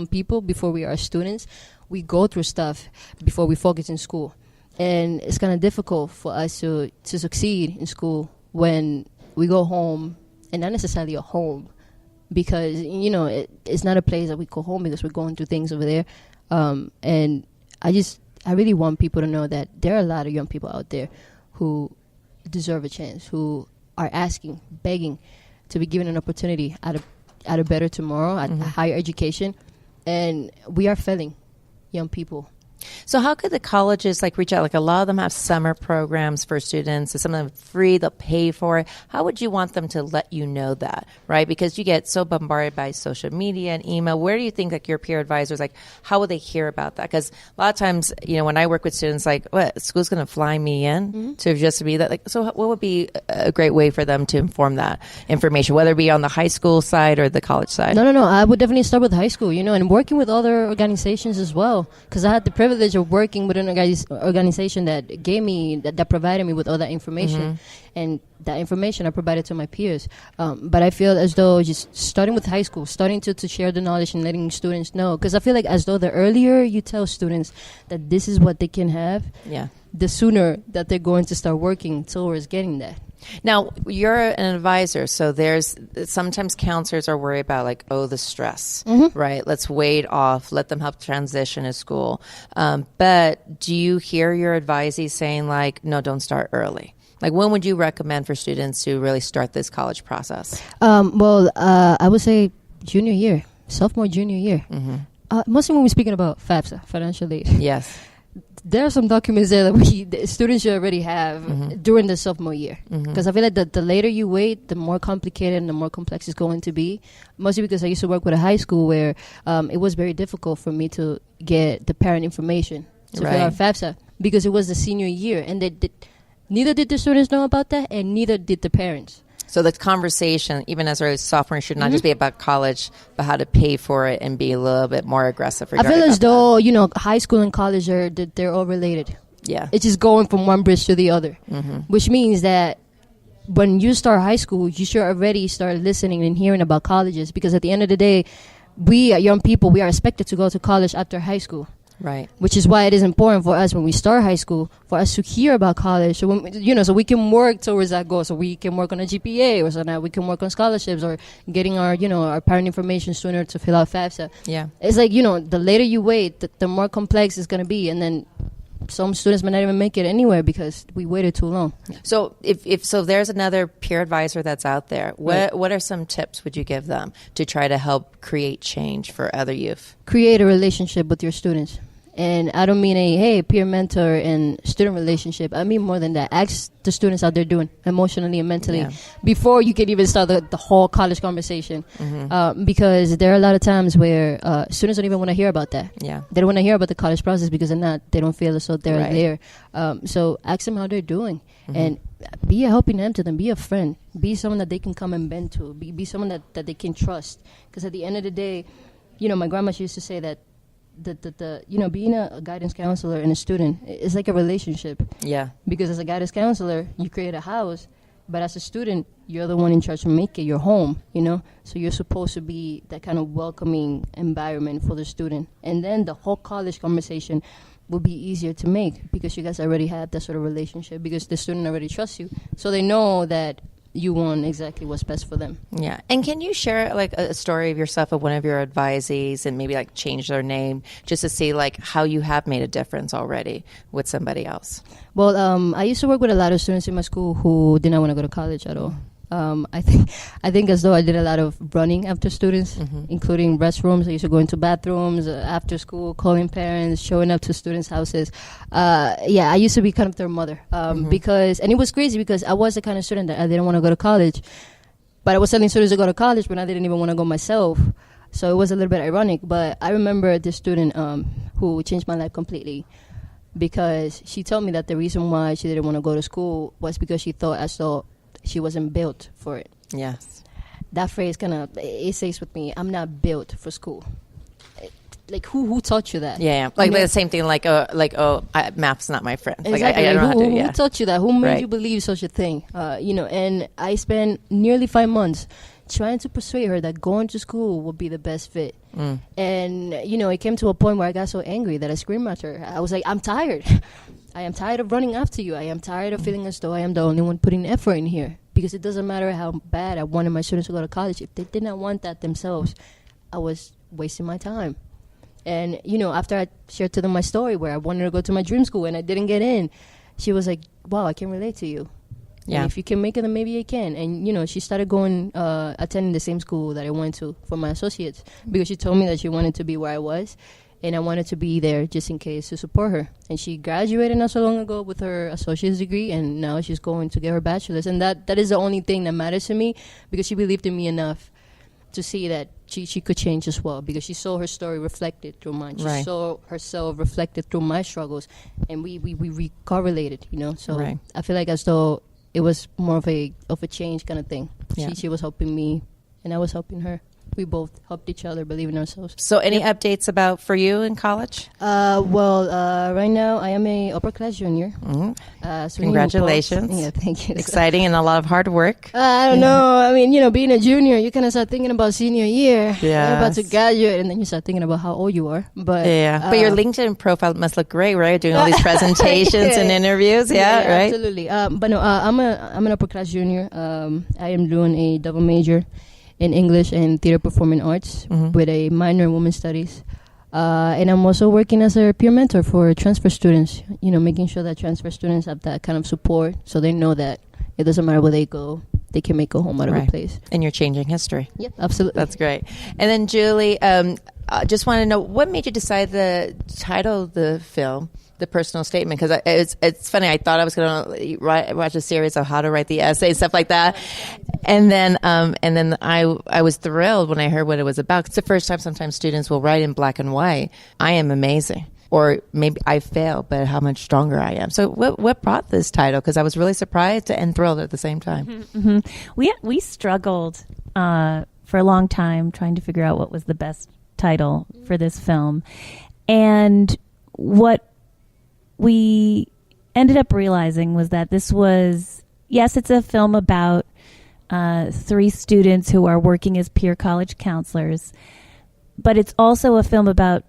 people before we are students. We go through stuff before we focus in school. And it's kind of difficult for us to succeed in school when we go home, and not necessarily a home, because, you know, it's not a place that we call home because we're going through things over there. And I really want people to know that there are a lot of young people out there who deserve a chance, who are asking, begging to be given an opportunity at a better tomorrow, at a higher education. And we are failing young people. So how could the colleges reach out? A lot of them have summer programs for students. So some of them free, they'll pay for it. How would you want them to let you know that, right? Because you get so bombarded by social media and email. Where do you think your peer advisors, how would they hear about that? Because a lot of times, when I work with students, what, school's going to fly me in to just be that? So what would be a great way for them to inform that information, whether it be on the high school side or the college side? No. I would definitely start with high school, and working with other organizations as well, because I had the privilege of working with an organization that gave me, that provided me with all that information, and that information I provided to my peers. But I feel as though just starting with high school, starting to share the knowledge and letting students know, because I feel as though the earlier you tell students that this is what they can have, the sooner that they're going to start working towards getting that. Now, you're an advisor, so sometimes counselors are worried about the stress, right? Let's wait off, let them help transition to school. But do you hear your advisees saying no, don't start early? When would you recommend for students to really start this college process? I would say junior year, sophomore, junior year. Mostly when we're speaking about FAFSA, financial aid. Yes. There are some documents there that the students should already have during the sophomore year. Because I feel like the later you wait, the more complicated and the more complex it's going to be. Mostly because I used to work with a high school where it was very difficult for me to get the parent information to fill out FAFSA, because it was the senior year. And neither did the students know about that, and neither did the parents. So the conversation, even as early as sophomore, should not just be about college, but how to pay for it and be a little bit more aggressive. I feel as though, high school and college they're all related. Yeah. It's just going from one bridge to the other, which means that when you start high school, you should already start listening and hearing about colleges, because at the end of the day, we young people, we are expected to go to college after high school. Right. Which is why it is important for us when we start high school, for us to hear about college, so so we can work towards that goal. So we can work on a GPA, or so that we can work on scholarships, or getting our our parent information sooner to fill out FAFSA. Yeah. It's the later you wait, the more complex it's going to be, and then some students may not even make it anywhere because we waited too long. So if there's another peer advisor that's out there, what are some tips would you give them to try to help create change for other youth? Create a relationship with your students. And I don't mean a peer mentor and student relationship. I mean more than that. Ask the students how they're doing emotionally and mentally before you can even start the whole college conversation. Because there are a lot of times where students don't even want to hear about that. Yeah. They don't want to hear about the college process because they don't feel as though they're there. So ask them how they're doing and be a helping hand to them. Be a friend. Be someone that they can come and bend to. Be someone that they can trust. Because at the end of the day, my grandma used to say that being a guidance counselor and a student is like a relationship. Yeah. Because as a guidance counselor, you create a house, but as a student, you're the one in charge to make it your home, So you're supposed to be that kind of welcoming environment for the student. And then the whole college conversation will be easier to make because you guys already have that sort of relationship, because the student already trusts you. So they know that you want exactly what's best for them. Yeah. And can you share a story of yourself of one of your advisees and maybe change their name just to see how you have made a difference already with somebody else? Well, I used to work with a lot of students in my school who did not want to go to college at all. I think as though I did a lot of running after students, including restrooms. I used to go into bathrooms after school, calling parents, showing up to students' houses. I used to be kind of their mother because, and it was crazy because I was the kind of student that I didn't want to go to college, but I was telling students to go to college when I didn't even want to go myself. So it was a little bit ironic. But I remember this student who changed my life completely, because she told me that the reason why she didn't want to go to school was because she thought as though she wasn't built for it. Yes. That phrase it stays with me. I'm not built for school. Who taught you that? Yeah. The same thing, math's not my friend. Exactly. I don't know how to, who taught you that? Who made you believe such a thing? And I spent nearly 5 months trying to persuade her that going to school would be the best fit. And it came to a point where I got so angry that I screamed at her. I was like, I'm tired. I am tired of running after you. I am tired of feeling as though I am the only one putting effort in here. Because it doesn't matter how bad I wanted my students to go to college. If they did not want that themselves, I was wasting my time. And, after I shared to them my story where I wanted to go to my dream school and I didn't get in, she was like, wow, I can relate to you. Yeah. And if you can make it, then maybe I can. And, she started attending the same school that I went to for my associates because she told me that she wanted to be where I was. And I wanted to be there just in case to support her. And she graduated not so long ago with her associate's degree, and now she's going to get her bachelor's. And that is the only thing that matters to me, because she believed in me enough to see that she could change as well, because she saw her story reflected through mine. She saw herself reflected through my struggles, and we correlated, So I feel like as though it was more of a change kind of thing. Yeah. She was helping me, and I was helping her. We both helped each other believe in ourselves. So any updates for you in college? Right now I am a upper class junior. Mm-hmm. Congratulations. Yeah, thank you. Exciting and a lot of hard work. I don't know. I mean, being a junior, you kind of start thinking about senior year. Yeah. You're about to graduate, and then you start thinking about how old you are. But but your LinkedIn profile must look great, right? Doing all these presentations and interviews. Yeah, right? Absolutely. But no, I'm an upper class junior. I am doing a double major in English and theater performing arts with a minor in women's studies. And I'm also working as a peer mentor for transfer students, making sure that transfer students have that kind of support so they know that it doesn't matter where they go, they can make a home out of a place. And you're changing history. Yep, absolutely. That's great. And then, Julie, I just want to know, what made you decide the title of the film, The Personal Statement? Because it's funny, I thought I was going to watch a series of how to write the essay and stuff like that. And then I was thrilled when I heard what it was about. It's the first time sometimes students will write in black and white. I am amazing. Or maybe I fail, but how much stronger I am. So what brought this title? Because I was really surprised and thrilled at the same time. Mm-hmm. We struggled for a long time trying to figure out what was the best title for this film. And what we ended up realizing was that this was, yes, it's a film about 3 students who are working as peer college counselors, but it's also a film about,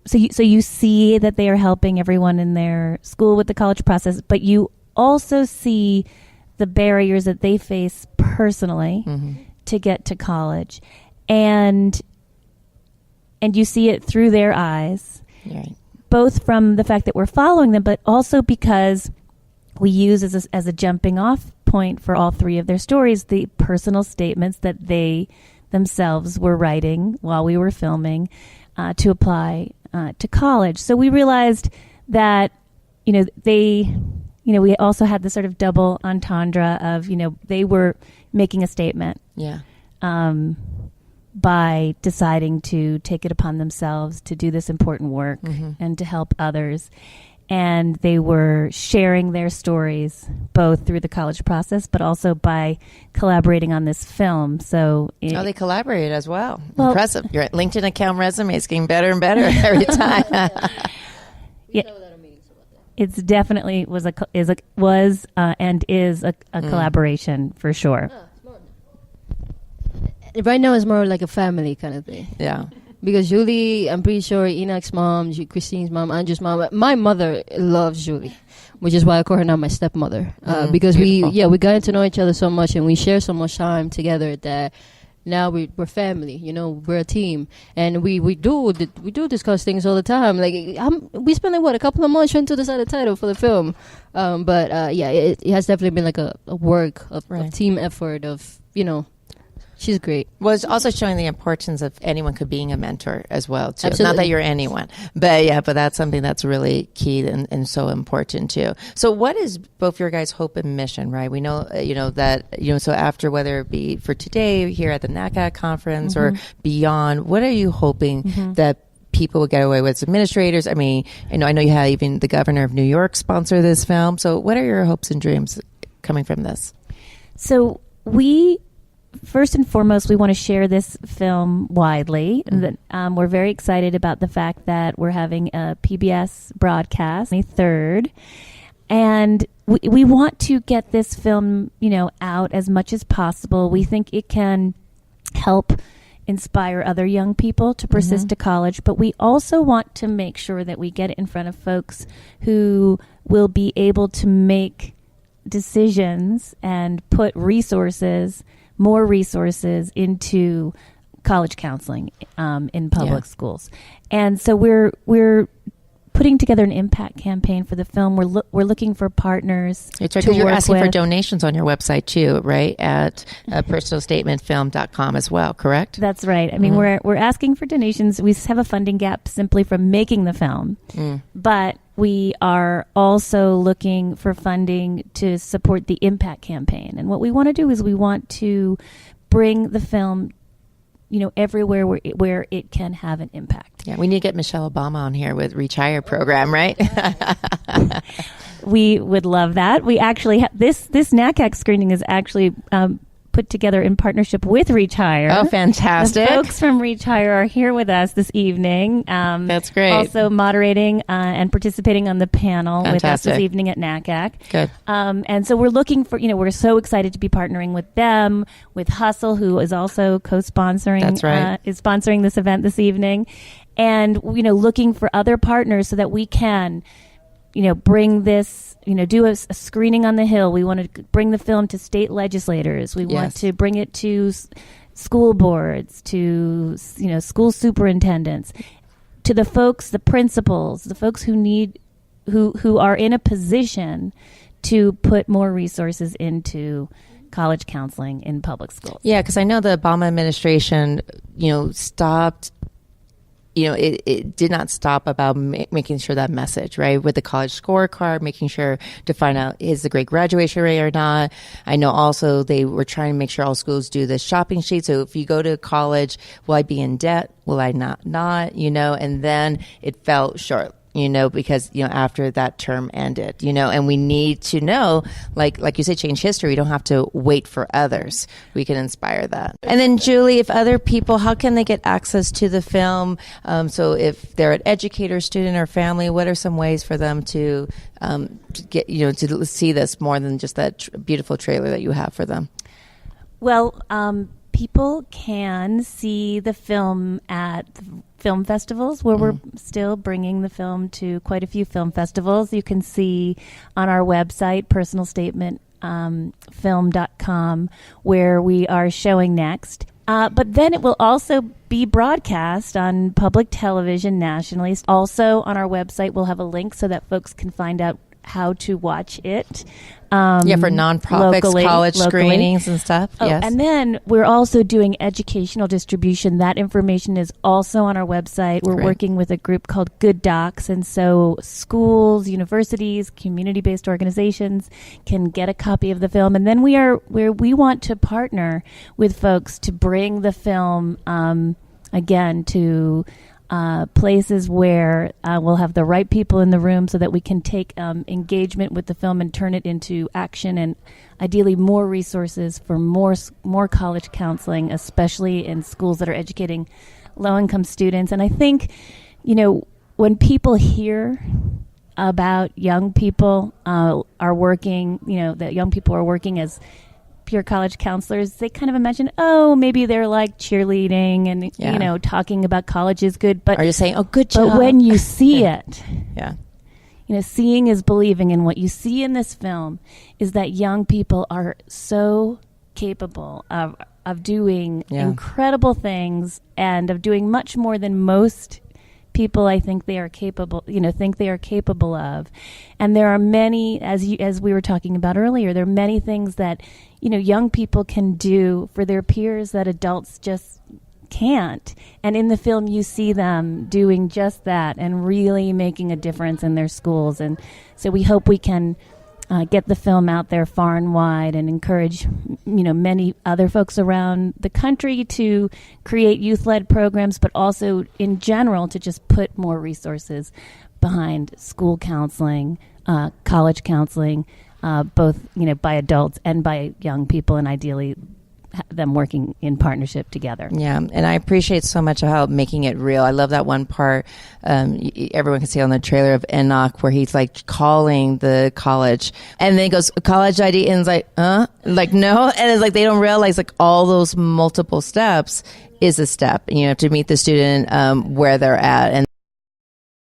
so you see that they are helping everyone in their school with the college process, but you also see the barriers that they face personally to get to college. And you see it through their eyes. Right. Both from the fact that we're following them, but also because we use as a jumping off point for all 3 of their stories the personal statements that they themselves were writing while we were filming to apply to college. So we realized that, we also had this sort of double entendre of, they were making a statement. Yeah. By deciding to take it upon themselves to do this important work and to help others. And they were sharing their stories both through the college process, but also by collaborating on this film. So they collaborated as well. Impressive. Your LinkedIn account resume is getting better and better every time. It's definitely was and is a collaboration for sure. Right now it's more like a family kind of thing. Yeah. Because Julie, I'm pretty sure Enoch's mom, Christine's mom, Andrew's mom, my mother loves Julie, which is why I call her now my stepmother. Because we got to know each other so much and we share so much time together that now we're family, we're a team. And we do discuss things all the time. Like, we spent a couple of months trying to decide a title for the film. It has definitely been like a work of team effort of, she's great. Well, it's also showing the importance of anyone could being a mentor as well, too. Absolutely. Not that you're anyone, but that's something that's really key and so important, too. So what is both your guys' hope and mission, right? We know, so after, whether it be for today here at the NACAC conference or beyond, what are you hoping that people will get away with as administrators? I mean, I know you had even the governor of New York sponsor this film. So what are your hopes and dreams coming from this? So first and foremost, we want to share this film widely. We're very excited about the fact that we're having a PBS broadcast May 3rd. And we want to get this film, out as much as possible. We think it can help, inspire other young people to persist to college, but we also want to make sure that we get it in front of folks who will be able to make decisions and put more resources into college counseling in public schools. And so we're putting together an impact campaign for the film. We're looking for partners. It's right, because you're asking for donations on your website too, right? At personalstatementfilm.com as well, correct? That's right. I mean, we're asking for donations. We have a funding gap simply from making the film, but we are also looking for funding to support the impact campaign. And what we want to do is we want to bring the film everywhere where it can have an impact. Yeah, we need to get Michelle Obama on here with Reach Higher program, right? We would love that. We actually this NACAC screening is actually put together in partnership with Reach Higher. Oh, fantastic. The folks from Reach Higher are here with us this evening. That's great. Also moderating and participating on the panel fantastic. with us this evening at NACAC. Good. And so we're looking for, we're so excited to be partnering with them, with Hustle, who is also co-sponsoring. That's right. Is sponsoring this event this evening. And, looking for other partners so that we can bring this, do a screening on the Hill. We want to bring the film to state legislators. We want to bring it to school boards, to, school superintendents, to the folks, the principals, the folks who are in a position to put more resources into college counseling in public schools. Yeah, because I know the Obama administration, stopped. It did not stop about making sure that message, right? With the college scorecard, making sure to find out is the great graduation rate or not. I know also they were trying to make sure all schools do the shopping sheet. So if you go to college, will I be in debt? Will I not? And then it fell short. Because, after that term ended, and we need to know, like you said, change history. We don't have to wait for others. We can inspire that. And then, Julie, if other people, how can they get access to the film? So if they're an educator, student, or family, what are some ways for them to get, to see this more than just that beautiful trailer that you have for them? Well, people can see the film at film festivals where we're still bringing the film to quite a few film festivals. You can see on our website, personalstatementfilm.com, where we are showing next. But then it will also be broadcast on public television nationally. Also on our website, we'll have a link so that folks can find out how to watch it. For nonprofits, college screenings and stuff. Yes. And then we're also doing educational distribution. That information is also on our website. We're working with a group called Good Docs. And so schools, universities, community-based organizations can get a copy of the film. And then we want to partner with folks to bring the film, again, to places where we'll have the right people in the room so that we can take engagement with the film and turn it into action, and ideally more resources for more college counseling, especially in schools that are educating low-income students. And I think, when people hear about young people are working, that young people are working as peer college counselors, they kind of imagine, maybe they're like cheerleading and, talking about college is good. But are you saying, good job? But when you see it, yeah. Seeing is believing. And what you see in this film is that young people are so capable of doing incredible things and of doing much more than most people think they are capable of. And there are many, as we were talking about earlier, there are many things that young people can do for their peers that adults just can't. And in the film you see them doing just that and really making a difference in their schools. And so we hope we can get the film out there far and wide and encourage many other folks around the country to create youth-led programs, but also in general to just put more resources behind school counseling, college counseling, both by adults and by young people, and ideally them working in partnership together. Yeah, and I appreciate so much how making it real. I love that one part. Everyone can see on the trailer of Enoch where he's like calling the college, and then he goes, college ID, and it's like, like no, and it's like they don't realize like all those multiple steps is a step, and you have to meet the student where they're at. And